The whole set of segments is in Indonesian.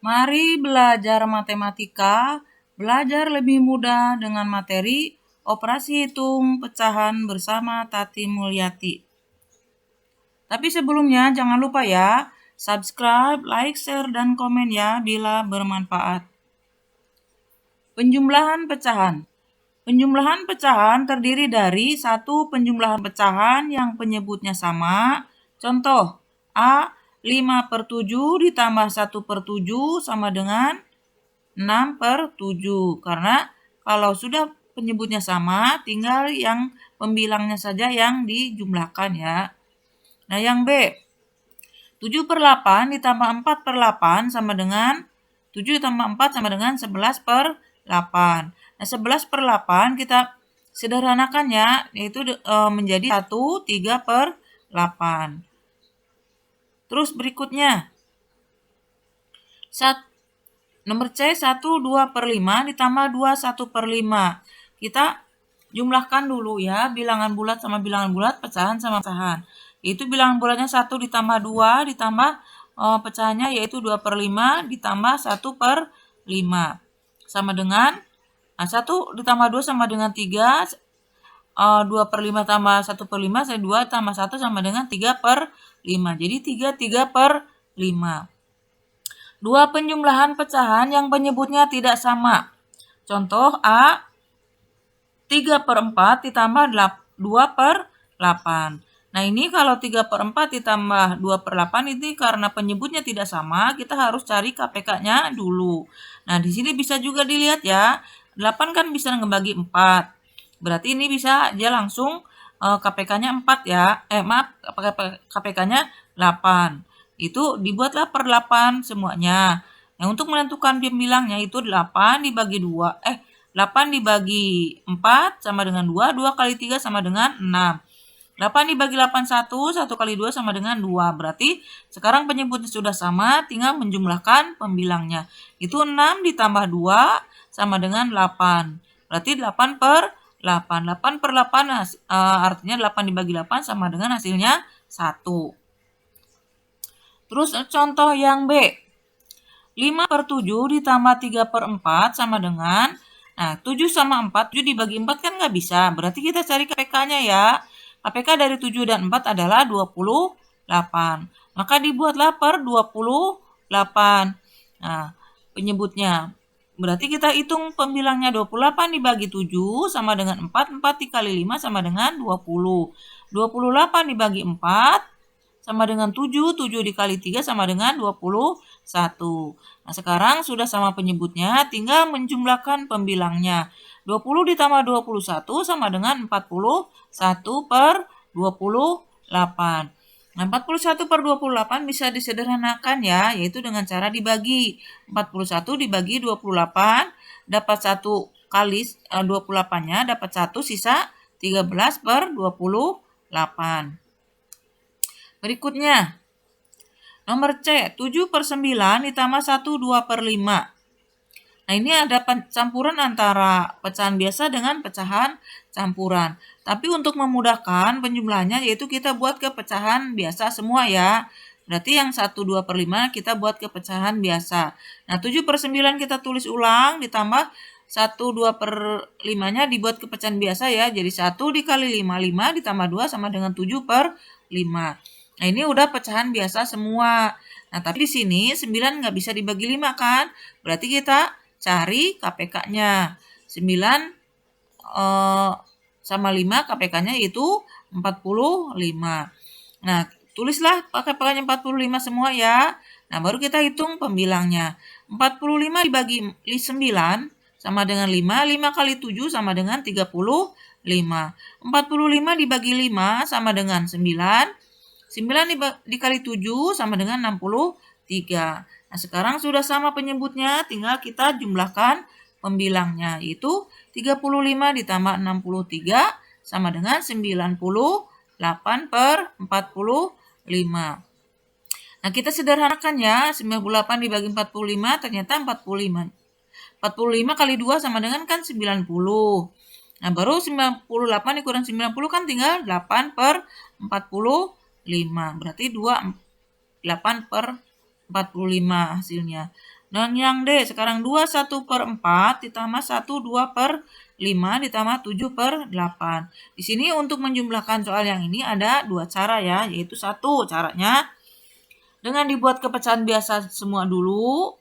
Mari belajar matematika, belajar lebih mudah dengan materi operasi hitung pecahan bersama Tati Mulyati. Tapi sebelumnya jangan lupa ya, subscribe, like, share, dan komen ya bila bermanfaat. Penjumlahan pecahan. Penjumlahan pecahan terdiri dari satu penjumlahan pecahan yang penyebutnya sama. Contoh, A 5/7 ditambah 1/7 sama dengan 6/7. Karena kalau sudah penyebutnya sama, tinggal yang pembilangnya saja yang dijumlahkan ya. Nah, yang B, 7/8 ditambah 4/8 sama dengan 7 ditambah 4 sama dengan 11/8. Nah, 11/8 kita sederhanakan ya, yaitu menjadi 1/3/8. Terus berikutnya, nomor C, 1/2/5 ditambah 2/1/5. Kita jumlahkan dulu ya, bilangan bulat sama bilangan bulat, pecahan sama pecahan. Itu bilangan bulatnya 1 ditambah 2 ditambah pecahannya yaitu 2/5 ditambah 1/5. Sama dengan 1 ditambah 2 sama dengan 3. 2/5 tambah 1/5, 2 tambah 1 sama dengan 3/5. Jadi 3/5. Dua penjumlahan pecahan yang penyebutnya tidak sama. Contoh A, 3/4 ditambah 2/8. Nah, ini kalau 3/4 ditambah 2/8 ini karena penyebutnya tidak sama, kita harus cari KPK-nya dulu. Nah, di sini bisa juga dilihat ya, 8 kan bisa ngebagi 4. Berarti ini bisa dia langsung KPK-nya 4 ya. KPK-nya 8. Itu dibuatlah per 8 semuanya. Yang untuk menentukan pembilangnya itu 8 dibagi 2. 8 dibagi 4 sama dengan 2. 2 kali 3 sama dengan 6. 8 dibagi 8 1. 1 kali 2 sama dengan 2. Berarti sekarang penyebutnya sudah sama, tinggal menjumlahkan pembilangnya. Itu 6 ditambah 2 sama dengan 8. Berarti 8/8. 8/8 artinya 8 dibagi 8 sama dengan hasilnya 1. Terus contoh yang B. 5/7 ditambah 3/4 sama dengan, 7 sama 4, 7 dibagi 4 kan nggak bisa. Berarti kita cari KPK-nya ya. KPK dari 7 dan 4 adalah 28. Maka dibuatlah per 28. Nah, penyebutnya. Berarti kita hitung pembilangnya 28 dibagi 7 sama dengan 4. 4 dikali 5 sama dengan 20. 28 dibagi 4 sama dengan 7. 7 dikali 3 sama dengan 21. Nah, sekarang sudah sama penyebutnya, tinggal menjumlahkan pembilangnya. 20 ditambah 21 sama dengan 41/28. Nah, 41/28 bisa disederhanakan ya, yaitu dengan cara dibagi. 41 dibagi 28, dapat 1 kali 28-nya, dapat 1, sisa 13/28. Berikutnya, nomor C, 7/9 ditambah 1 2/5. Nah, ini ada campuran antara pecahan biasa dengan pecahan campuran. Tapi untuk memudahkan penjumlahannya yaitu kita buat ke pecahan biasa semua ya. Berarti yang 1 2/5 kita buat ke pecahan biasa. Nah, 7/9 kita tulis ulang ditambah 1 2/5-nya dibuat ke pecahan biasa ya. Jadi 1 dikali 5, 5 ditambah 2 sama dengan 7/5. Nah, ini udah pecahan biasa semua. Nah, tapi di sini 9 nggak bisa dibagi 5 kan? Berarti kita cari KPK-nya. 9 sama 5 KPK-nya itu 45. Nah, tulislah KPK-nya 45 semua ya. Nah, baru kita hitung pembilangnya. 45 dibagi 9 sama dengan 5. 5 kali 7 sama dengan 35. 45 dibagi 5 sama dengan 9. 9 dikali 7 sama dengan 63. Nah, sekarang sudah sama penyebutnya, tinggal kita jumlahkan pembilangnya, yaitu 35 ditambah 63 sama dengan 98/45. Nah, kita sederhanakan ya, 98 dibagi 45 ternyata 45. 45 kali 2 sama dengan kan 90. Nah, baru 98 dikurang 90 kan tinggal 8/45. Berarti 8/45 hasilnya. Dan yang D, sekarang 21/4 ditambah 1/2/5 ditambah 7/8. Di sini untuk menjumlahkan soal yang ini ada dua cara ya, yaitu satu caranya dengan dibuat kepecahan biasa semua dulu,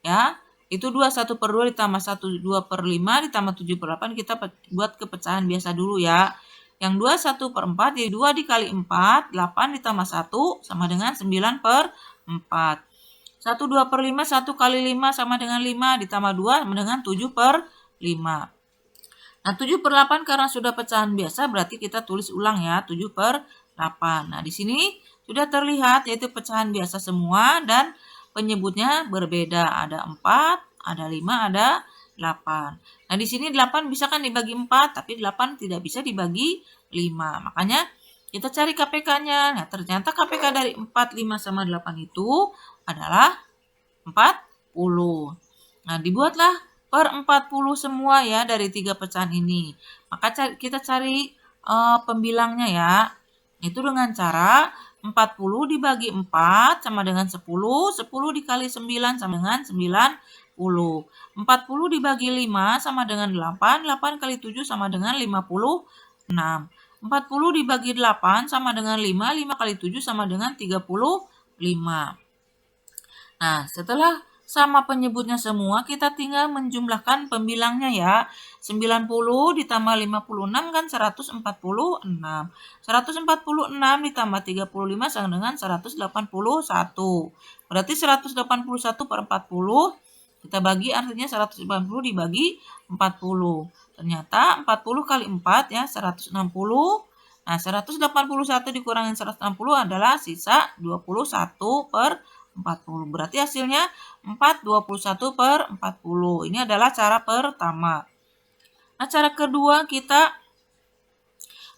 ya, itu 21/2 ditambah 1/2/5 ditambah 7/8 kita buat kepecahan biasa dulu ya. Yang 21/4 jadi 2 dikali 4, 8 ditambah 1 sama dengan 9/4. 1/2/5, 1 kali 5 sama dengan 5, ditambah 2 sama dengan 7/5. Nah, 7/8 karena sudah pecahan biasa, berarti kita tulis ulang ya, 7/8. Nah, di sini sudah terlihat yaitu pecahan biasa semua dan penyebutnya berbeda. Ada 4, ada 5, ada 8. Nah, di sini 8 bisa kan dibagi 4, tapi 8 tidak bisa dibagi 5. Makanya kita cari KPK-nya. Nah, ternyata KPK dari 4, 5, sama 8 itu adalah 40. Nah, dibuatlah per 40 semua ya dari 3 pecahan ini. Maka kita cari pembilangnya ya. Itu dengan cara 40 dibagi 4 sama dengan 10. 10 dikali 9 sama dengan 90. 40 dibagi 5 sama dengan 8. 8 kali 7 sama dengan 56. 40 dibagi 8 sama dengan 5. 5 kali 7 sama dengan 35. Nah, setelah sama penyebutnya semua, kita tinggal menjumlahkan pembilangnya ya. 90 ditambah 56 kan 146. 146 ditambah 35 sama dengan 181. Berarti 181/40 kita bagi, artinya 180 dibagi 40. Ternyata 40 kali 4 ya 160. Nah, 181 dikurangin 160 adalah sisa 21/40. Berarti hasilnya 21/40. Ini adalah cara pertama. Nah, cara kedua kita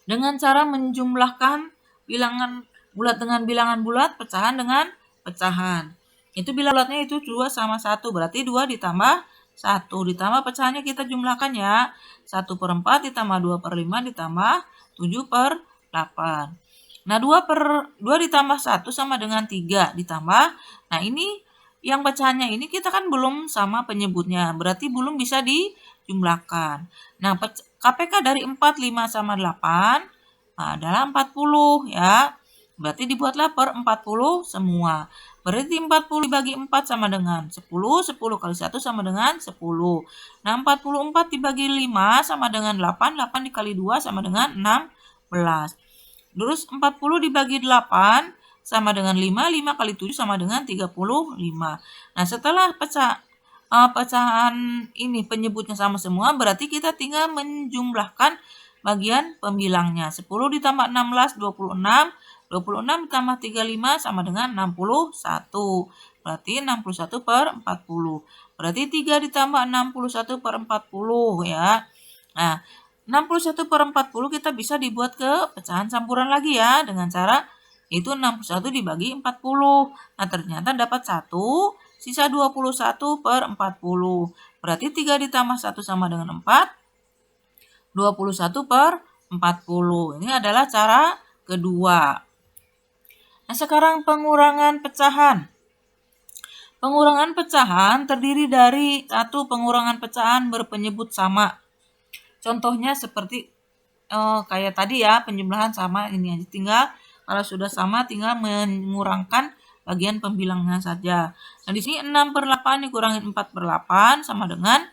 dengan cara menjumlahkan bilangan bulat dengan bilangan bulat, pecahan dengan pecahan. Itu bilangan bulatnya itu 2 sama 1, berarti 2 ditambah 1. Ditambah pecahannya kita jumlahkan ya. 1/4 ditambah 2/5 ditambah 7/8. Nah, 2 ditambah 1 sama dengan 3 ditambah. Nah, ini yang pecahannya ini kita kan belum sama penyebutnya, berarti belum bisa dijumlahkan. Nah, KPK dari 4, 5, sama 8 adalah 40 ya. Berarti dibuatlah per 40 semua. Berarti 40 dibagi 4 sama dengan 10. 10 kali 1 sama dengan 10. Nah, 44 dibagi 5 sama dengan 8. 8 dikali 2 sama dengan 16. Terus 40 dibagi 8 sama dengan 5. 5 kali 7 sama dengan 35. Nah, setelah pecahan ini penyebutnya sama semua, berarti kita tinggal menjumlahkan bagian pembilangnya. 10 ditambah 16, 26. 26 ditambah 35 sama dengan 61. Berarti 61/40. Berarti 3 ditambah 61/40 ya. Nah, 61/40 kita bisa dibuat ke pecahan campuran lagi ya, dengan cara itu 61 dibagi 40. Nah, ternyata dapat 1, sisa 21/40. Berarti 3 ditambah 1 sama dengan 4, 21/40. Ini adalah cara kedua. Nah, sekarang pengurangan pecahan. Pengurangan pecahan terdiri dari satu pengurangan pecahan berpenyebut sama. Contohnya seperti kayak tadi ya, penjumlahan sama ini aja, tinggal kalau sudah sama tinggal mengurangkan bagian pembilangnya saja. Nah, di sini 6/8 dikurangin 4/8 sama dengan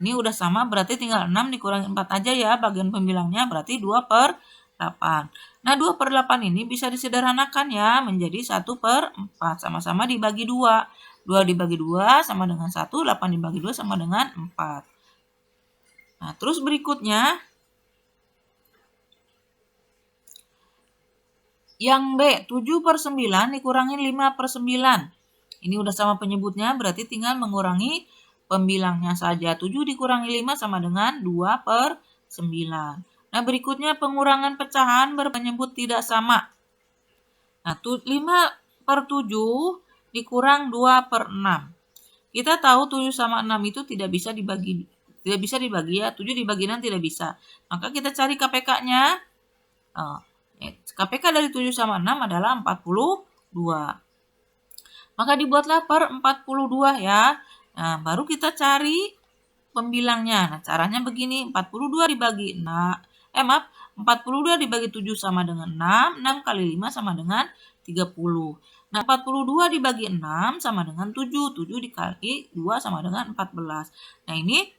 ini udah sama, berarti tinggal 6 dikurangi 4 aja ya bagian pembilangnya, berarti 2/8. Nah, 2/8 ini bisa disederhanakan ya menjadi 1/4. Sama-sama dibagi 2. 2 dibagi 2 sama dengan 1, 8 dibagi 2 sama dengan 4. Nah, terus berikutnya yang B, 7/9 dikurangin 5/9. Ini udah sama penyebutnya, berarti tinggal mengurangi pembilangnya saja. 7 dikurangi 5 sama dengan 2/9. Nah, berikutnya pengurangan pecahan berpenyebut tidak sama. Nah, 5/7 dikurang 2/6. Kita tahu 7 sama 6 itu tidak bisa dibagi ya. 7 dibagi 6 tidak bisa. Maka kita cari KPK-nya. KPK dari 7 sama 6 adalah 42. Maka dibuatlah per 42 ya. Nah, baru kita cari pembilangnya. Nah, caranya begini, 42 dibagi 6. Maaf, 42 dibagi 7 sama dengan 6. 6 kali 5 sama dengan 30. Nah, 42 dibagi 6 sama dengan 7. 7 dikali 2 sama dengan 14. Nah, ini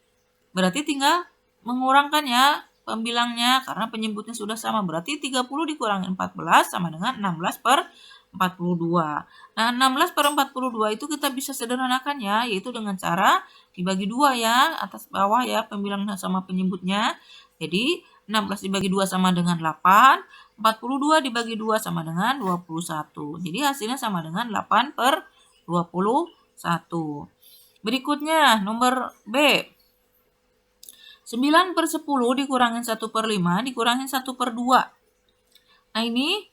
berarti tinggal mengurangkan ya pembilangnya karena penyebutnya sudah sama. Berarti 30 dikurangi 14 sama dengan 16 per 42. Nah, 16 per 42 itu kita bisa sederhanakan ya, yaitu dengan cara dibagi 2 ya, atas bawah ya pembilangnya sama penyebutnya. Jadi, 16 dibagi 2 sama dengan 8, 42 dibagi 2 sama dengan 21. Jadi, hasilnya sama dengan 8 per 21. Berikutnya, nomor B. 9 per 10 dikurangin 1 per 5 dikurangin 1 per 2. Nah, ini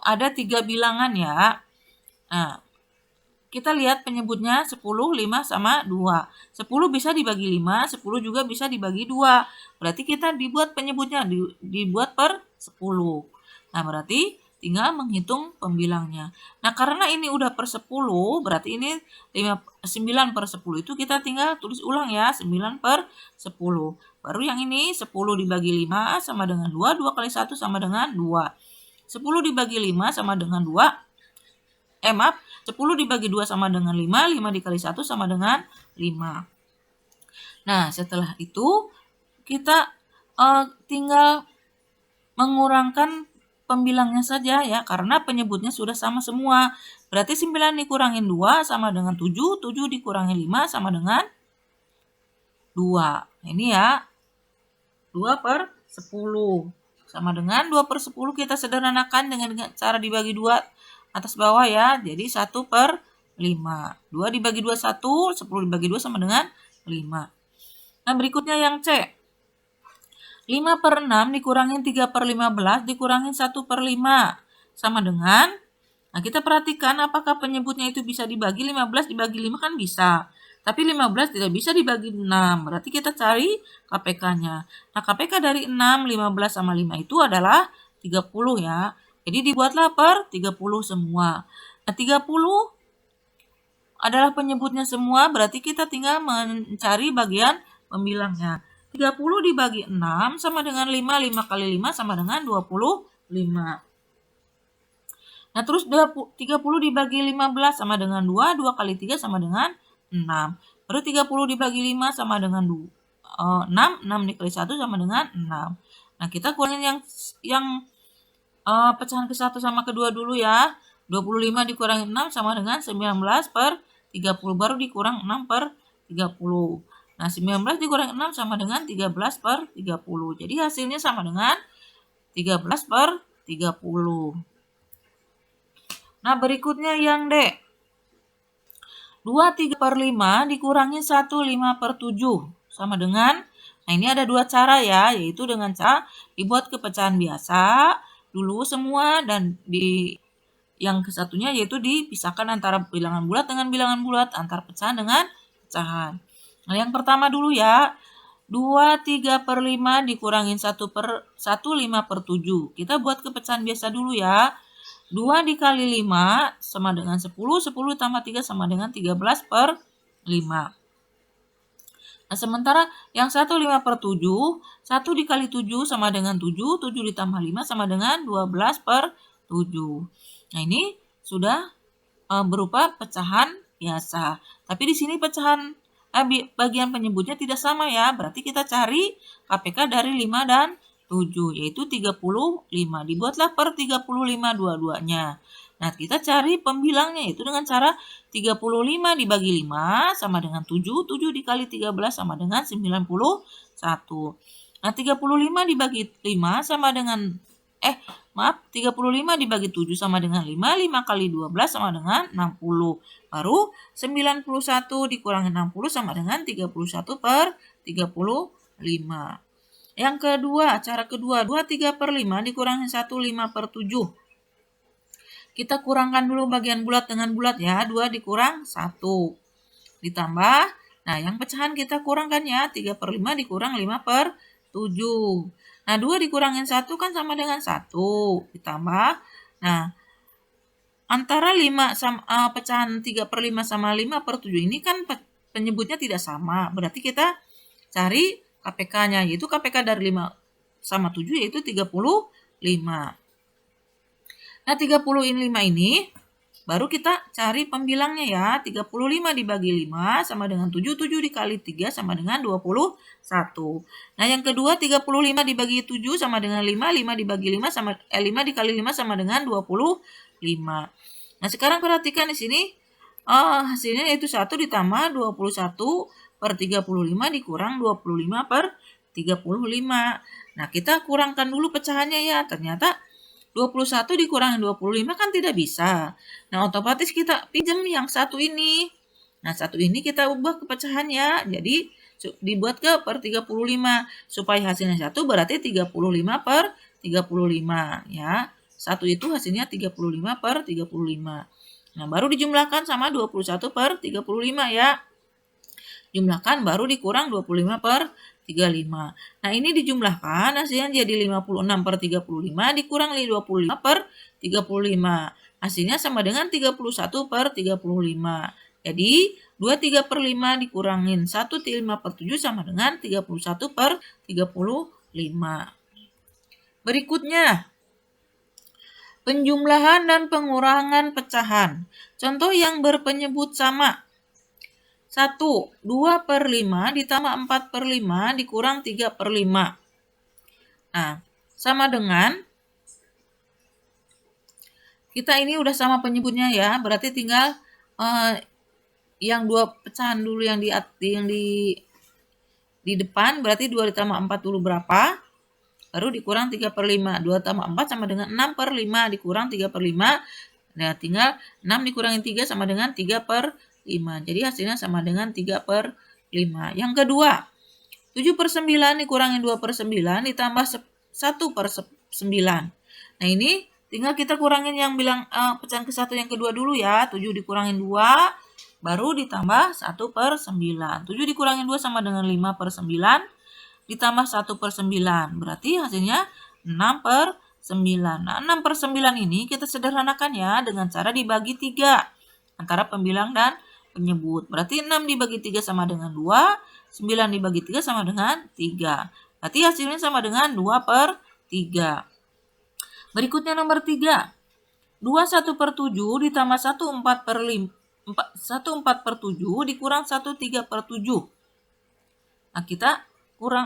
ada 3 bilangan ya. Nah, kita lihat penyebutnya 10, 5, sama 2. 10 bisa dibagi 5, 10 juga bisa dibagi 2. Berarti kita dibuat penyebutnya, dibuat per 10. Nah, berarti tinggal menghitung pembilangnya. Nah, karena ini udah per 10, berarti ini 9 per 10 itu kita tinggal tulis ulang ya, 9 per 10. Baru yang ini 10 dibagi 5 sama dengan 2, 2 kali 1 sama dengan 2. 10 dibagi 5 sama dengan 2. Maaf, 10 dibagi 2 sama dengan 5, 5 dikali 1 sama dengan 5. Nah, setelah itu kita tinggal mengurangkan pembilangnya saja ya, karena penyebutnya sudah sama semua. Berarti 9 dikurangin 2 sama dengan 7, 7 dikurangin 5 sama dengan 2. Ini ya, 2 per 10. Sama dengan 2 per 10 kita sederhanakan dengan cara dibagi 2 atas bawah ya. Jadi 1 per 5. 2 dibagi 2 1, 10 dibagi 2 sama dengan 5. Nah, berikutnya yang C. 5 per 6 dikurangin 3 per 15 dikurangin 1 per 5. Sama dengan, nah kita perhatikan apakah penyebutnya itu bisa dibagi. 15 dibagi 5 kan bisa. Tapi 15 tidak bisa dibagi 6. Berarti kita cari KPK-nya. Nah, KPK dari 6, 15 sama 5 itu adalah 30 ya. Jadi dibuatlah per 30 semua. Nah, 30 adalah penyebutnya semua, berarti kita tinggal mencari bagian pembilangnya. 30 dibagi 6 sama dengan 5, 5 kali 5 sama dengan 25. Nah, terus 30 dibagi 15 sama dengan 2, 2 kali 3 sama dengan 6. Baru 30 dibagi 5 sama dengan 6, 6 dikali 1 sama dengan 6. Nah, kita kurangin yang pecahan ke-1 sama kedua dulu ya. 25 dikurangi 6 sama dengan 19 per 30. Baru dikurang 6 per 30. Nah, 19 dikurang 6 sama dengan 13 per 30. Jadi hasilnya sama dengan 13 per 30. Nah, berikutnya yang D. 2 3 per 5 dikurangi 1 5 per 7. Sama dengan, nah ini ada dua cara ya, yaitu dengan cara dibuat kepecahan biasa dulu semua, dan yang kesatunya yaitu dipisahkan antara bilangan bulat dengan bilangan bulat, antara pecahan dengan pecahan. Nah, yang pertama dulu ya, 2 3 per 5 dikurangin 1 5 per 7. Kita buat kepecahan biasa dulu ya. 2 dikali 5 sama dengan 10, 10 tambah 3 sama dengan 13 per 5. Nah, sementara yang 1 5 per 7, 1 dikali 7 sama dengan 7, 7 ditambah 5 sama dengan 12 per 7. Nah, ini sudah berupa pecahan biasa. Tapi di sini pecahan bagian penyebutnya tidak sama ya. Berarti kita cari KPK dari 5 dan 7, yaitu 35. Dibuatlah per 35 dua-duanya. Nah, kita cari pembilangnya yaitu dengan cara 35 dibagi 5 sama dengan 7. 7 dikali 13 sama dengan 91. Nah, 35 dibagi 5 sama dengan 35 dibagi 7 sama dengan 5, 5 kali 12 sama dengan 60. Baru 91 dikurangi 60 sama dengan 31 per 35. Yang kedua, cara kedua, 2 3 per 5 dikurangi 1 5 per 7. Kita kurangkan dulu bagian bulat dengan bulat ya, 2 dikurang 1. Ditambah, nah yang pecahan kita kurangkan ya, 3 per 5 dikurang 5 per 7. Nah, 2 dikurangin 1 kan sama dengan 1. Ditambah, nah antara pecahan 3/5 sama 5/7 ini kan penyebutnya tidak sama. Berarti kita cari KPK-nya, yaitu KPK dari 5 sama 7 yaitu 35. Nah, 35 ini baru kita cari pembilangnya ya. 35 dibagi 5 sama dengan 7. 7 dikali 3 sama dengan 21. Nah, yang kedua 35 dibagi 7 sama dengan 5. 5 dibagi 5 5 dikali 5 sama dengan 25. Nah, sekarang perhatikan di sini hasilnya yaitu 1 ditambah 21/35 dikurang 25/35. Nah, kita kurangkan dulu pecahannya ya. Ternyata 21 dikurangi 25 kan tidak bisa. Nah, otomatis kita pinjam yang satu ini. Nah, satu ini kita ubah ke pecahannya. Jadi, dibuat ke per 35. Supaya hasilnya 1 berarti 35/35 ya. 1 itu hasilnya 35/35. Nah, baru dijumlahkan sama 21/35 ya. Jumlahkan baru dikurang 25/35. Nah, ini dijumlahkan hasilnya jadi 56/35 dikurang 25/35. Hasilnya sama dengan 31/35. Jadi, 23/5 dikurangin 1/5/7 sama dengan 31/35. Berikutnya, penjumlahan dan pengurangan pecahan. Contoh yang berpenyebut sama. 1. 2/5 ditambah 4/5 dikurang 3/5. Nah, sama dengan kita ini udah sama penyebutnya ya, berarti tinggal yang dua pecahan dulu yang di depan, berarti 2 ditambah 4 dulu berapa? Baru dikurang 3/5. 2 tambah 4 sama dengan 6/5 dikurang 3/5. Nah, tinggal 6 dikurangi 3 sama dengan 3/5. Jadi hasilnya sama dengan 3/5. Yang kedua, 7/9 dikurangi 2/9 ditambah 1/9. Nah, ini tinggal kita kurangin yang bilang pecahan ke-1 yang kedua dulu ya. 7 dikurangin 2 baru ditambah 1/9. 7 dikurangin 2 sama dengan 5/9 ditambah 1/9. Berarti hasilnya 6/9. Nah, 6/9 ini kita sederhanakan ya dengan cara dibagi 3 antara pembilang dan penyebut. Berarti 6 dibagi 3 sama dengan 2, 9 dibagi 3 sama dengan 3. Berarti hasilnya sama dengan 2/3. Berikutnya nomor 3. 2/1/7 ditambah 1/4/7 dikurang 1/3/7. Nah, kita kurang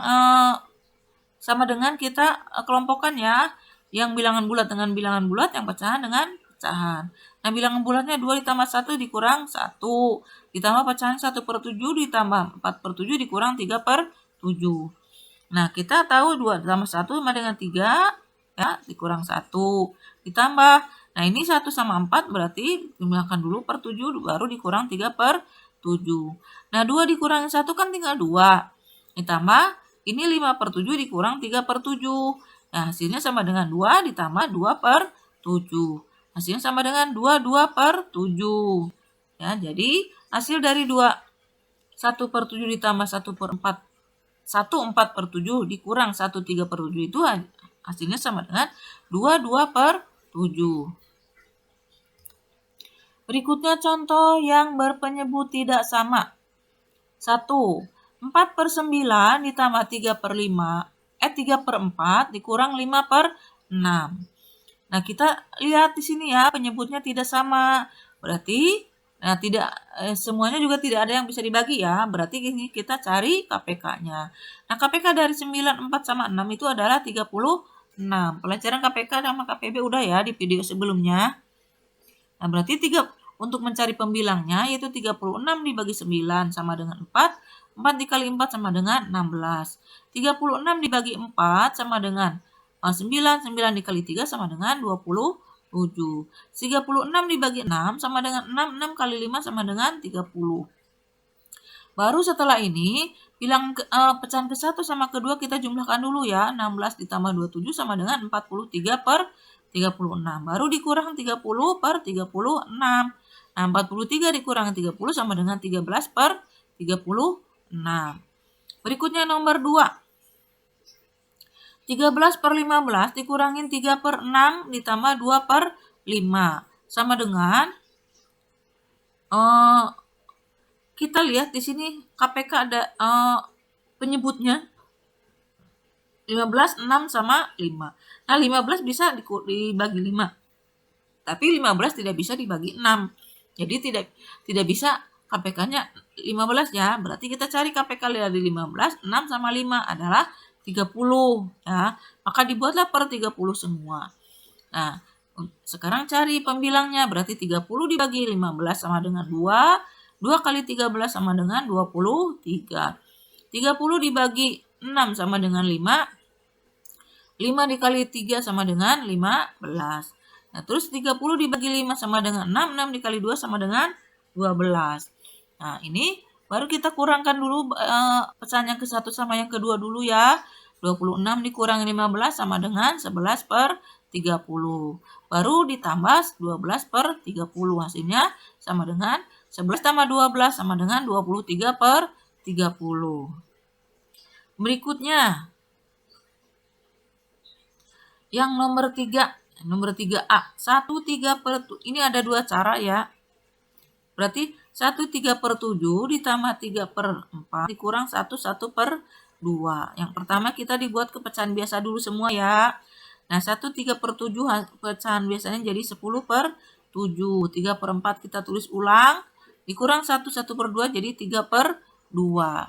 sama dengan kita kelompokkan ya. Yang bilangan bulat dengan bilangan bulat, yang pecahan dengan pecahan. Nah, bilangan bulatnya 2 ditambah 1 dikurang 1. Ditambah pecahan 1/7 ditambah 4/7 dikurang 3/7. Nah, kita tahu 2 ditambah 1 sama dengan 3 ya, dikurang 1. Ditambah, nah ini 1 sama 4 berarti jumlahkan dulu per 7 baru dikurang 3/7. Nah, 2 dikurangi 1 kan tinggal 2. Ditambah, ini 5/7 dikurang 3/7. Nah, hasilnya sama dengan 2 ditambah 2/7. Hasilnya sama dengan 2/7. Ya, jadi hasil dari 1/7 ditambah 1/4/7 dikurang 1/3/7 itu hasilnya sama dengan 2/7. Berikutnya contoh yang berpenyebut tidak sama. 1. 4/9 ditambah 3/4 dikurang 5/6. Nah, kita lihat di sini ya, penyebutnya tidak sama. Berarti semuanya juga tidak ada yang bisa dibagi ya. Berarti ini kita cari KPK-nya. Nah, KPK dari 9, 4 sama 6 itu adalah 36. Pelajaran KPK sama KPB udah ya di video sebelumnya. Nah, berarti untuk mencari pembilangnya yaitu 36 dibagi 9 sama dengan 4. 4 dikali 4 sama dengan 16. 36 dibagi 4 sama dengan 9. 9 dikali 3 sama dengan 27. 36 dibagi 6 sama dengan 6. 6 kali 5 sama dengan 30. Baru setelah ini, bilang pecahan ke-1 sama kedua kita jumlahkan dulu ya. 16 ditambah 27 sama dengan 43/36. Baru dikurang 30/36. Nah, 43 dikurang 30 sama dengan 13/36. Berikutnya nomor 2. 13/15 dikurangin 3/6 ditambah 2/5. sama dengan kita lihat di sini KPK ada penyebutnya 15, 6 sama 5. Nah, 15 bisa dibagi 5. Tapi 15 tidak bisa dibagi 6. Jadi tidak bisa KPK-nya 15 ya. Berarti kita cari KPK dari 15, 6 sama 5 adalah 30 ya. Maka dibuatlah per 30 semua. Nah, sekarang cari pembilangnya. Berarti 30 dibagi 15 sama dengan 2. 2 kali 13 sama dengan 23. 30 dibagi 6 sama dengan 5. 5 dikali 3 sama dengan 15. Nah, terus 30 dibagi 5 sama dengan 6. 6 dikali 2 sama dengan 12. Nah, ini baru kita kurangkan dulu pecahan yang ke-1 sama yang kedua dulu ya. 26 dikurangi 15 sama dengan 11 per 30. Baru ditambah 12 per 30. Hasilnya sama dengan 11 tambah 12 sama dengan 23 per 30. Berikutnya, yang nomor 3. Nomor 3A. 1/3 per, ini ada dua cara ya. Berarti 1/3 per 7 ditambah 3 per 4 dikurang 1 per 2. Yang pertama kita dibuat ke pecahan biasa dulu semua ya. Nah, 1/3 per 7 pecahan biasanya jadi 10 per 7. 3 per 4 kita tulis ulang. Dikurang 1 per 2 jadi 3 per 2.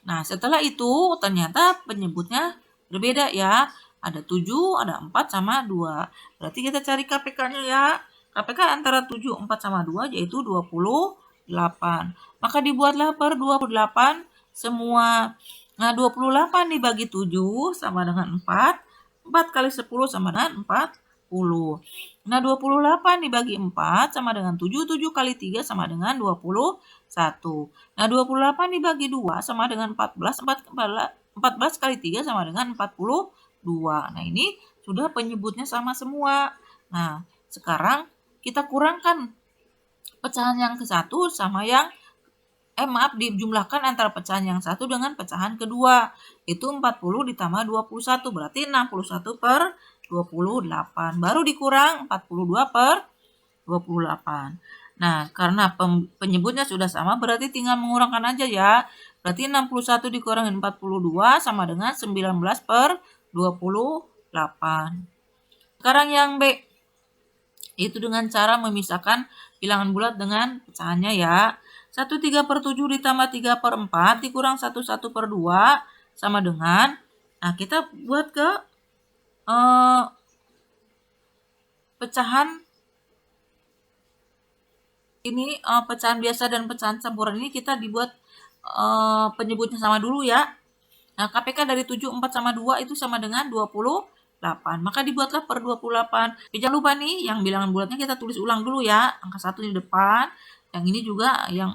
Nah, setelah itu ternyata penyebutnya berbeda ya. Ada 7, ada 4 sama 2. Berarti kita cari KPK-nya ya. KPK antara 7, 4 sama 2 yaitu 28. Maka dibuatlah per 28 semua. Nah, 28 dibagi 7 sama dengan 4. 4 kali 10 sama dengan 40. Nah, 28 dibagi 4 sama dengan 7. 7 kali 3 sama dengan 21. Nah, 28 dibagi 2 sama dengan 14. 14 kali 3 sama dengan 42. Nah, ini sudah penyebutnya sama semua. Nah, sekarang kita kurangkan pecahan yang ke-1 sama yang dijumlahkan antara pecahan yang 1 dengan pecahan kedua. Itu 40 ditambah 21, berarti 61 per 28. Baru dikurang 42 per 28. Nah, karena penyebutnya sudah sama, berarti tinggal mengurangkan aja ya. Berarti 61 dikurangi 42 sama dengan 19 per 28. Sekarang yang B. Itu dengan cara memisahkan bilangan bulat dengan pecahannya ya. 1/3 per 7 ditambah 3 per 4 dikurang 1 per 2 sama dengan, nah kita buat ke pecahan ini, pecahan biasa dan pecahan campuran ini kita dibuat penyebutnya sama dulu ya. Nah, KPK dari 7, 4 sama 2 itu sama dengan 28. Maka dibuatlah per 28. Jangan lupa nih, yang bilangan bulatnya kita tulis ulang dulu ya. Angka 1 di depan. Yang ini juga, yang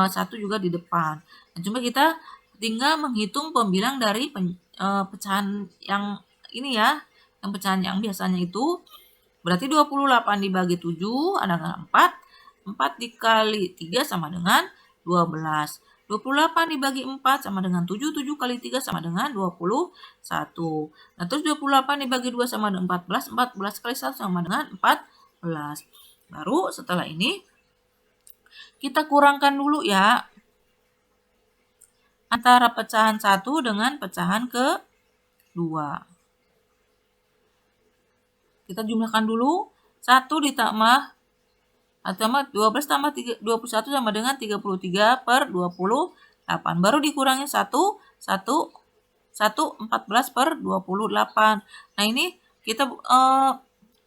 1 juga di depan. Nah, cuma kita tinggal menghitung pembilang dari pecahan yang ini ya. Yang pecahan yang biasanya itu. Berarti 28 dibagi 7 ada 4. 4 dikali 3 sama dengan 12. 28 dibagi 4 sama dengan 7. 7 kali 3 sama dengan 21. Nah, terus 28 dibagi 2 sama dengan 14. 14 kali 1 sama dengan 14. Baru setelah ini kita kurangkan dulu ya antara pecahan 1 dengan pecahan ke-2. Kita jumlahkan dulu. 1 ditambah 12 tambah 21 sama dengan 33 per 28. Baru dikurangi 1, 14 per 28. Nah, ini kita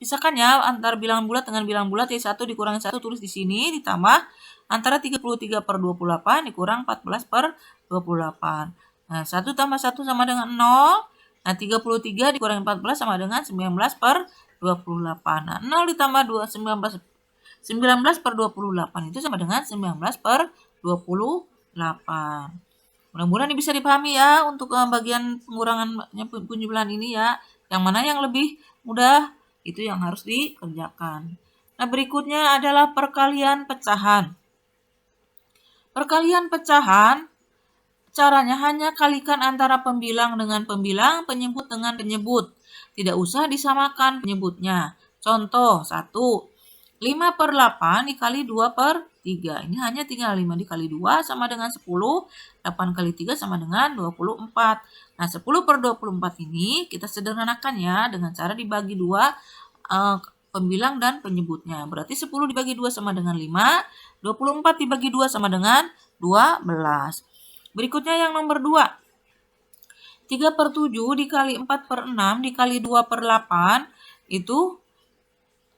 pisahkan ya antara bilangan bulat dengan bilangan bulat. Jadi 1 dikurangi 1 tulis di sini, ditambah antara 33 per 28 dikurang 14 per 28. Nah, 1 tambah 1 sama dengan 0. Nah, 33 dikurangi 14 sama dengan 19 per 28. Nah, 0 ditambah 19 per 28 itu sama dengan 19 per 28. Mudah-mudahan ini bisa dipahami ya untuk bagian pengurangannya penjumlahan ini ya. Yang mana yang lebih mudah itu yang harus dikerjakan. Nah, berikutnya adalah perkalian pecahan. Perkalian pecahan caranya hanya kalikan antara pembilang dengan pembilang, penyebut dengan penyebut. Tidak usah disamakan penyebutnya. Contoh 1. 5/8 dikali 2/3. Ini hanya tinggal 5 dikali 2 sama dengan 10. 8 kali 3 sama dengan 24. Nah, 10/24 ini kita sederhanakan ya dengan cara dibagi 2 pembilang dan penyebutnya. Berarti 10 dibagi 2 sama dengan 5. 24 dibagi 2 sama dengan 12. Berikutnya yang nomor 2. 3/7 dikali 4/6 dikali 2/8 itu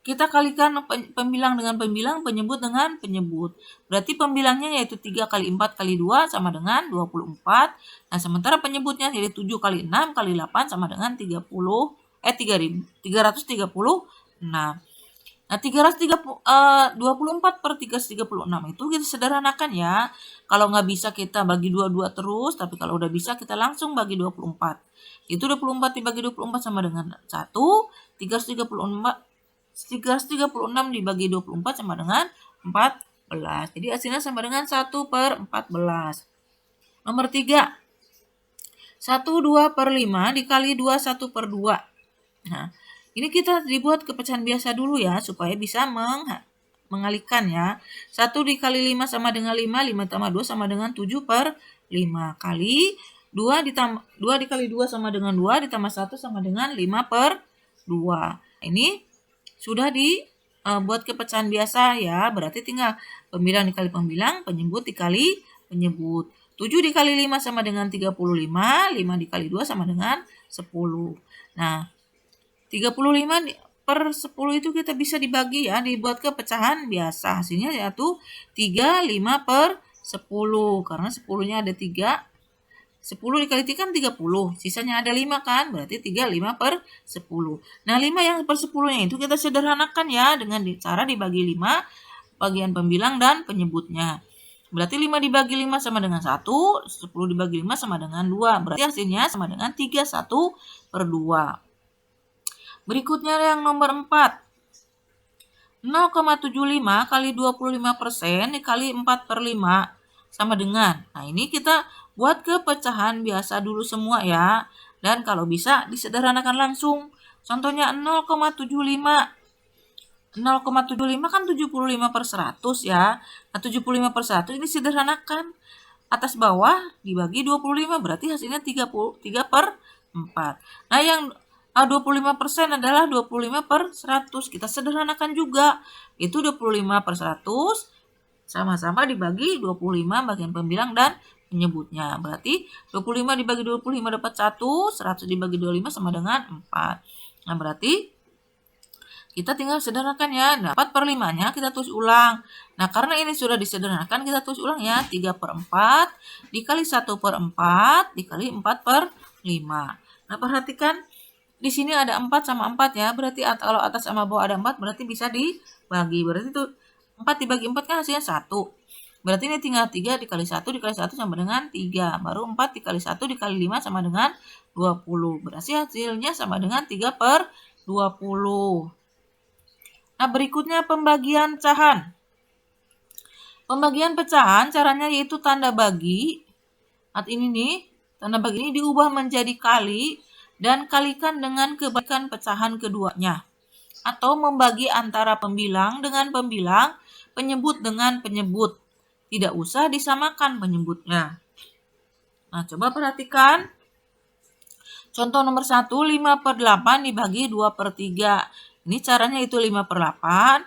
kita kalikan pembilang dengan pembilang, penyebut dengan penyebut. Berarti pembilangnya yaitu 3 kali 4 kali 2 sama dengan 24. Nah, sementara penyebutnya yaitu 7 kali 6 kali 8 sama dengan 336. Nah, 24/336 itu kita sederhanakan ya. Kalau nggak bisa kita bagi 22 terus, tapi kalau udah bisa kita langsung bagi 24. Itu 24 dibagi 24 sama dengan 1. 336 dibagi 24 sama dengan 14. Jadi hasilnya sama dengan 1/14. Nomor 3. 1/2/5 dikali 2 1/2. Nah, ini kita dibuat kepecahan biasa dulu ya, supaya bisa mengalihkan ya. 1 dikali 5 sama dengan 5, 5 tambah 2 sama dengan 7/5. Kali 2 dikali 2 sama dengan 2, ditambah 1 sama dengan 5/2. Ini sudah dibuat kepecahan biasa ya, berarti tinggal pembilang dikali pembilang, penyebut dikali penyebut. 7 dikali 5 sama dengan 35, 5 dikali 2 sama dengan 10. Nah, 35/10 itu kita bisa dibagi ya, dibuat kepecahan biasa. Hasilnya yaitu 35/10, karena 10-nya ada 3. 10 dikali 3 kan 30, sisanya ada 5 kan, berarti 35/10. Nah, 5 yang per 10-nya itu kita sederhanakan ya dengan cara dibagi 5 bagian pembilang dan penyebutnya. Berarti 5 dibagi 5 sama dengan 1, 10 dibagi 5 sama dengan 2. Berarti hasilnya sama dengan 31/2. Berikutnya yang nomor 4. 0,75 kali 25% dikali 4/5 sama dengan. Nah, ini kita buat kepecahan biasa dulu semua ya. Dan kalau bisa disederhanakan langsung. Contohnya 0,75. 0,75 kan 75/100 ya. Nah, 75/100 ini sederhanakan. Atas bawah dibagi 25 berarti hasilnya 3/4. Nah, yang 25% adalah 25/100. Kita sederhanakan juga. Itu 25/100 sama-sama dibagi 25 bagian pembilang dan penyebutnya. Berarti 25 dibagi 25 dapat 1, 100 dibagi 25 sama dengan 4. Nah, berarti kita tinggal sederhanakan ya. Nah, 4/5-nya kita tulis ulang. Nah, karena ini sudah disederhanakan, kita tulis ulang ya. 3/4 dikali 1/4 dikali 4/5. Nah, perhatikan di sini ada 4 sama 4 ya. Berarti kalau atas sama bawah ada 4, berarti bisa dibagi. Berarti itu 4 dibagi 4 kan hasilnya 1. Berarti ini tinggal 3 dikali 1 dikali 1 sama dengan 3. Baru 4 dikali 1 dikali 5 sama dengan 20. Berarti hasilnya sama dengan 3/20. Nah, berikutnya pembagian pecahan. Pembagian pecahan caranya yaitu tanda bagi. Saat ini nih, tanda bagi ini diubah menjadi kali dan kalikan dengan kebalikan pecahan keduanya. Atau membagi antara pembilang dengan pembilang, penyebut dengan penyebut. Tidak usah disamakan penyebutnya. Nah, coba perhatikan. Contoh nomor 1, 5/8 dibagi 2/3. Ini caranya itu 5/8.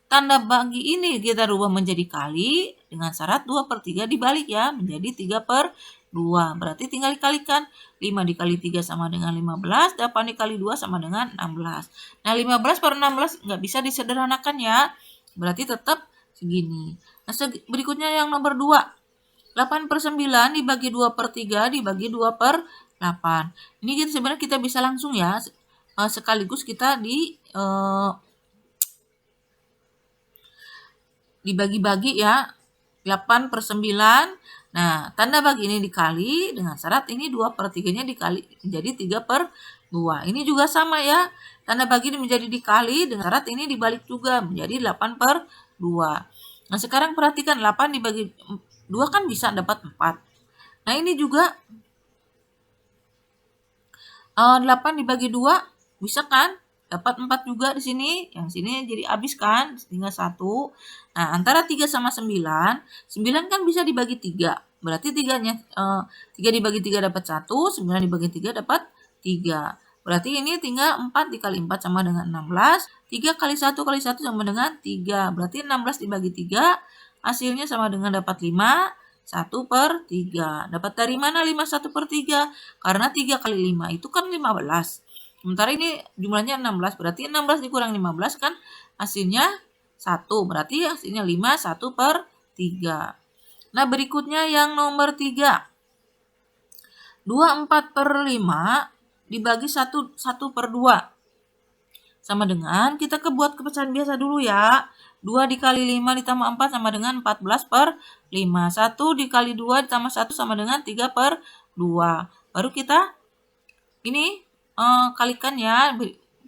Tanda bagi ini kita rubah menjadi kali dengan syarat 2/3 dibalik ya, menjadi 3/2. Berarti tinggal dikalikan. 5 dikali 3 sama dengan 15, 8 dikali 2 sama dengan 16. Nah, 15/16 nggak bisa disederhanakan ya. Berarti tetap segini. Nah, berikutnya yang nomor 2. 8/9 dibagi 2/3 dibagi 2/8. Ini sebenarnya kita bisa langsung ya. Sekaligus kita dibagi-bagi ya, 8/9. Nah, tanda bagi ini dikali dengan syarat ini 2/3-nya dikali menjadi 3/2. Ini juga sama ya, tanda bagi ini menjadi dikali dengan syarat ini dibalik juga menjadi 8/2. Nah, sekarang perhatikan 8 dibagi 2 kan bisa dapat 4. Nah, ini juga 8 dibagi 2 bisa kan? dapat 4 juga di sini. Yang sini jadi habis kan, tinggal 1. Nah, antara 3 sama 9, 9 kan bisa dibagi 3. Berarti 3 dibagi 3 dapat 1, 9 dibagi 3 dapat 3. Berarti ini tinggal 4 dikali 4 sama dengan 16, 3 kali 1 kali 1 sama dengan 3. Berarti 16 dibagi 3, hasilnya sama dengan dapat 5, 1/3. Dapat dari mana 5 1/3? Karena 3 kali 5 itu kan 15. Sementara ini jumlahnya 16, berarti 16 dikurang 15 kan hasilnya 1. Berarti hasilnya 5 1/3. Nah, berikutnya yang nomor 3. 24/5 dibagi 1/2. Sama dengan, kita buat kepecahan biasa dulu ya. 2 dikali 5 ditambah 4 sama dengan 14/5. 1 dikali 2 ditambah 1 sama dengan 3/2. Baru kita ini kalikan ya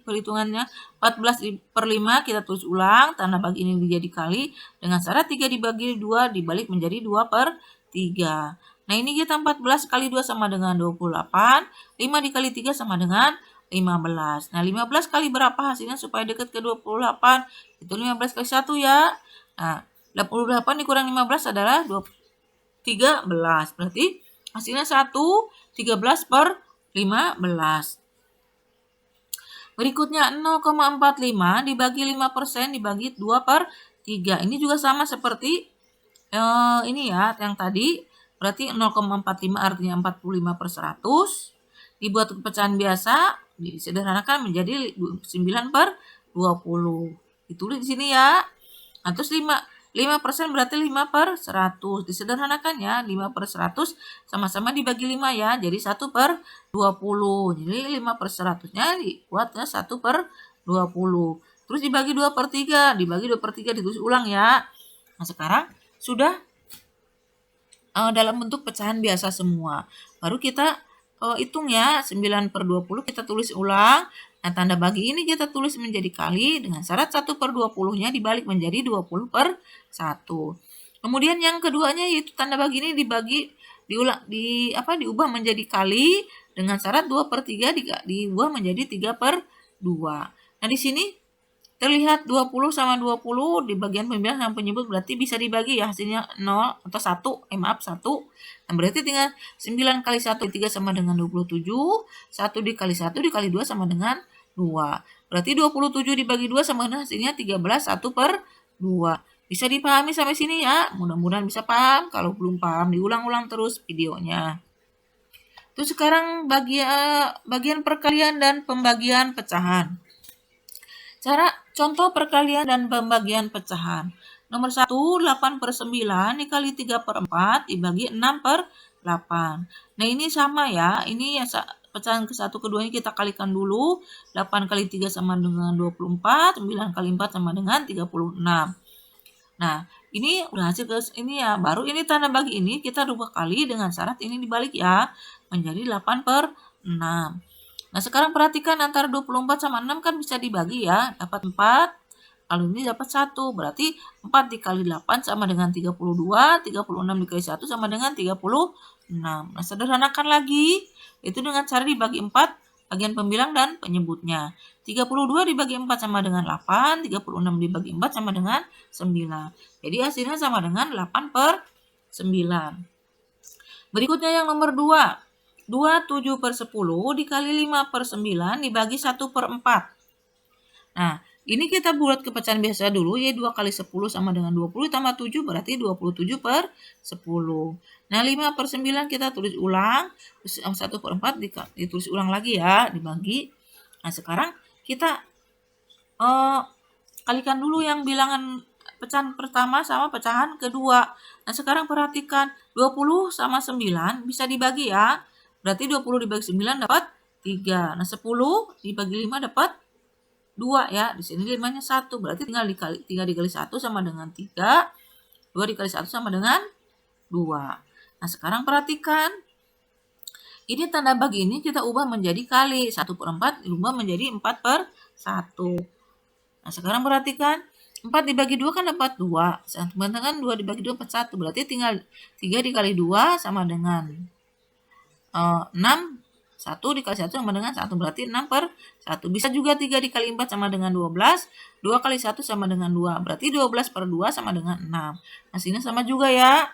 perhitungannya. 14/5 kita tulis ulang, tanda bagi ini menjadi kali dengan syarat 3 dibagi 2 dibalik menjadi 2/3. Nah, ini kita 14 kali 2 sama dengan 28, 5 dikali 3 sama dengan 15. Nah, 15 kali berapa hasilnya supaya dekat ke 28? Itu 15 kali 1 ya. Nah, 28 dikurang 15 adalah 13. Berarti hasilnya 1, 13/15. Berikutnya 0,45 dibagi 5% dibagi 2/3. Ini juga sama seperti ini ya yang tadi. Berarti 0,45 artinya 45/100. Dibuat pecahan biasa, disederhanakan menjadi 9/20. Ditulis di sini ya. Nah, terus 5% berarti 5/100. Disederhanakan ya, 5/100 sama-sama dibagi 5 ya. Jadi 1/20. Jadi 5/100-nya dibuatnya 1/20. Terus dibagi 2/3. Dibagi 2/3 ditulis ulang ya. Nah, sekarang sudah dalam bentuk pecahan biasa semua. Baru kita hitung ya, 9/20 kita tulis ulang. Nah, tanda bagi ini kita tulis menjadi kali dengan syarat 1/20-nya dibalik menjadi 20/1. Kemudian yang keduanya yaitu tanda bagi ini diubah menjadi kali dengan syarat 2/3 diubah menjadi 3/2. Nah, di sini terlihat 20 sama 20 di bagian pembilang sama penyebut berarti bisa dibagi ya, hasilnya 0 atau 1. 1. Nah, berarti tinggal 9 kali 1 3 sama dengan 27. 1 dikali 1 dikali 2 sama dengan 2. Berarti 27 dibagi 2 sama dengan hasilnya 13 1/2. Bisa dipahami sampai sini ya? Mudah-mudahan bisa paham. Kalau belum paham diulang-ulang terus videonya. Terus sekarang bagian perkalian dan pembagian pecahan. Cara contoh perkalian dan pembagian pecahan. Nomor 1, 8/9 dikali 3/4 dibagi 6/8. Nah, ini sama ya. Ini ya pecahan ke-1 keduanya kita kalikan dulu. 8 kali 3 sama dengan 24, 9 kali 4 sama dengan 36. Nah, ini udah hasil ini ya. Baru ini tanda bagi ini kita rubah kali dengan syarat ini dibalik ya. Menjadi 8/6. Nah, sekarang perhatikan antara 24 sama 6 kan bisa dibagi ya. Dapat 4, lalu ini dapat 1. Berarti 4 dikali 8 sama dengan 32, 36 dikali 1 sama dengan 36. Nah, sederhanakan lagi. Itu dengan cara dibagi 4, bagian pembilang dan penyebutnya. 32 dibagi 4 sama dengan 8, 36 dibagi 4 sama dengan 9. Jadi hasilnya sama dengan 8/9. Berikutnya yang nomor 2. 27/10 dikali 5/9 dibagi 1/4. Nah, ini kita buat kepecahan biasa dulu ya. 2 kali 10 sama dengan 20 tambah 7 berarti 27/10. Nah, 5/9 kita tulis ulang. Terus 1/4 ditulis ulang lagi ya, dibagi. Nah, sekarang kita kalikan dulu yang bilangan pecahan pertama sama pecahan kedua. Nah, sekarang perhatikan 20 sama 9 bisa dibagi ya. Berarti 20 dibagi 9 dapat 3. Nah, 10 dibagi 5 dapat 2 ya. Di sini 5-nya 1. Berarti tinggal 3 dikali 1 sama dengan 3. 2 dikali 1 sama dengan 2. Nah, sekarang perhatikan. Ini tanda bagi ini kita ubah menjadi kali. 1/4 diubah menjadi 4/1. Nah, sekarang perhatikan. 4 dibagi 2 kan dapat 2. Sedangkan 2 dibagi 2 dapat 1. Berarti tinggal 3 dikali 2 sama dengan 6 1 dikali 1 sama dengan 1, berarti 6/1. Bisa juga 3 dikali 4 sama dengan 12, 2 kali 1 sama dengan 2, berarti 12/2 sama dengan 6. Nah, sini sama juga ya.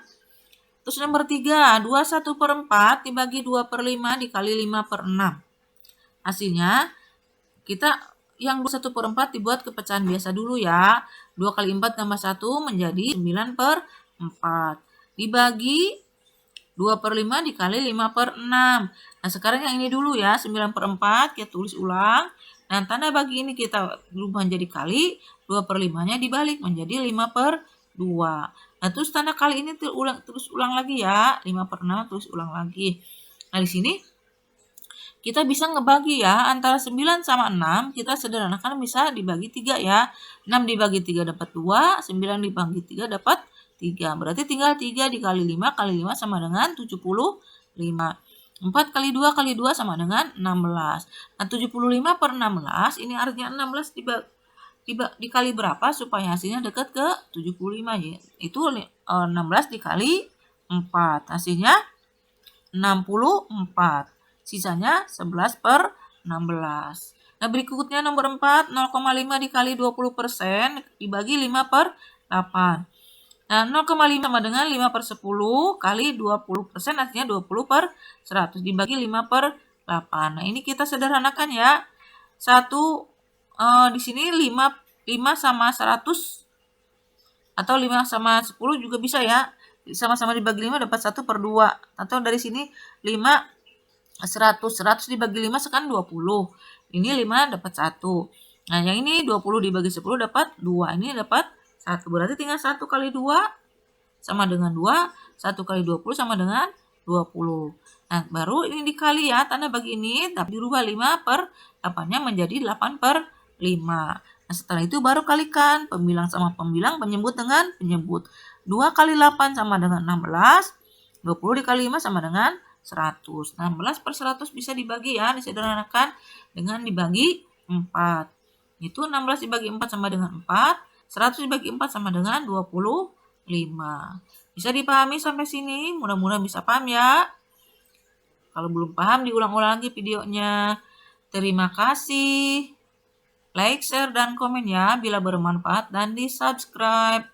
Terus nomor 3, 21/4 dibagi 2/5 dikali 5/6. Hasilnya, kita yang 21/4 dibuat kepecahan biasa dulu ya. 2 kali 4 tambah 1 menjadi 9/4. Dibagi 2/5 dikali 5/6. Nah, sekarang yang ini dulu ya, 9/4 kita tulis ulang. Dan tanda bagi ini kita berubah menjadi kali, 2/5-nya dibalik menjadi 5/2. Nah, terus tanda kali ini terus ulang lagi ya, 5/6 terus ulang lagi. Nah, di sini kita bisa ngebagi ya, antara 9 sama 6, kita sederhanakan bisa dibagi 3 ya. 6 dibagi 3 dapat 2, 9 dibagi 3 dapat 3. Berarti tinggal 3 dikali 5 kali 5 sama dengan 75. 4 kali 2 kali 2 sama dengan 16. Nah, 75/16 ini artinya 16 dikali berapa supaya hasilnya dekat ke 75 ya. Itu 16 dikali 4. Hasilnya 64. Sisanya 11/16. Nah, berikutnya nomor 4, 0,5 dikali 20% dibagi 5/8. Nah, 0,5 sama dengan 5/10 kali 20%, artinya 20/100 dibagi 5/8. Nah, ini kita sederhanakan ya. 1 di sini 5 sama 100 atau 5 sama 10 juga bisa ya. Sama-sama dibagi 5 dapat 1/2. Atau dari sini 5 100 dibagi 5 sekarang 20. Ini 5 dapat 1. Nah, yang ini 20 dibagi 10 dapat 2. Ini dapat 1. Berarti tinggal 1 kali 2 sama dengan 2. 1 kali 20 sama dengan 20. Nah, baru ini dikali ya. Tanda bagi ini tapi dirubah 5/8-nya menjadi 8/5. Nah, setelah itu baru kalikan pembilang sama pembilang, penyebut dengan penyebut. 2 kali 8 sama dengan 16. 20 dikali 5 sama dengan 100. 16/100 bisa dibagi ya, disederhanakan dengan dibagi 4. Itu 16 dibagi 4 sama dengan 4. 100 dibagi 4 sama dengan 25. Bisa dipahami sampai sini? Mudah-mudahan bisa paham ya. Kalau belum paham, diulang-ulang lagi videonya. Terima kasih. Like, share, dan komen ya bila bermanfaat dan di subscribe.